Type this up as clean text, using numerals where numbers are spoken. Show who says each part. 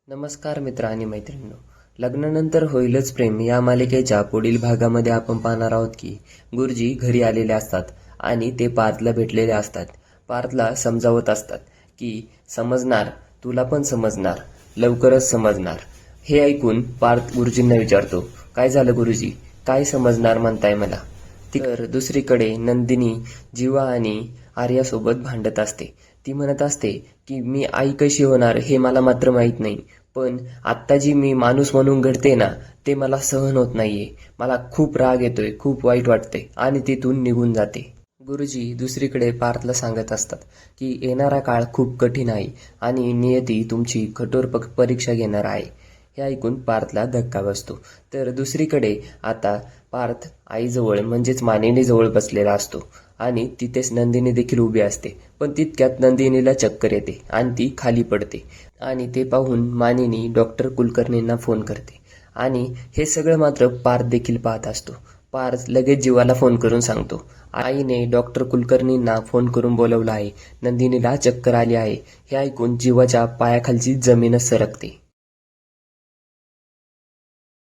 Speaker 1: नमस्कार मित्र आणि मैत्रिणींनो. लग्नानंतर होईलच प्रेम या मालिकेच्या पुढील भागामध्ये आपण पाहणार आहोत की गुरुजी घरी आलेले असतात आणि ते पार्थला भेटलेले असतात. पार्थला समजावत असतात की समजणार, तुला पण समजणार, लवकरच समजणार. हे ऐकून पार्थ गुरुजींना विचारतो, काय झालं गुरुजी, काय समजणार म्हणताय मला? तर दुसरीकडे नंदिनी जीवा आणि आर्यासोबत भांडत असते. ती म्हणत असते की मी आई कशी होणार हे मला मात्र माहीत नाही, पण आत्ता जी मी माणूस म्हणून घडते ना, ते मला सहन होत नाहीये. मला खूप राग येतोय, खूप वाईट वाटते आणि तिथून निघून जाते. गुरुजी दुसरीकडे पार्थला सांगत असतात की येणारा काळ खूप कठीण आहे आणि नियती तुमची कठोर परीक्षा घेणार आहे. हे ऐकून पार्थला धक्का बसतो. तर दुसरीकडे आता पार्थ आईजवळ म्हणजेच मानिनीजवळ बसलेला असतो आणि तिथेच नंदिनी देखील उभी असते. पण तितक्यात नंदिनीला चक्कर येते आणि ती खाली पडते आणि ते पाहून मानिनी डॉक्टर कुलकर्णींना फोन करते आणि हे सगळं मात्र पार्थ देखील पाहत असतो. पार्थ लगेच जीवाला फोन करून सांगतो, आईने डॉक्टर कुलकर्णींना फोन करून बोलवलं आहे, नंदिनीला चक्कर आली आहे. हे ऐकून जीवाच्या पायाखालची जमीनच सरकते.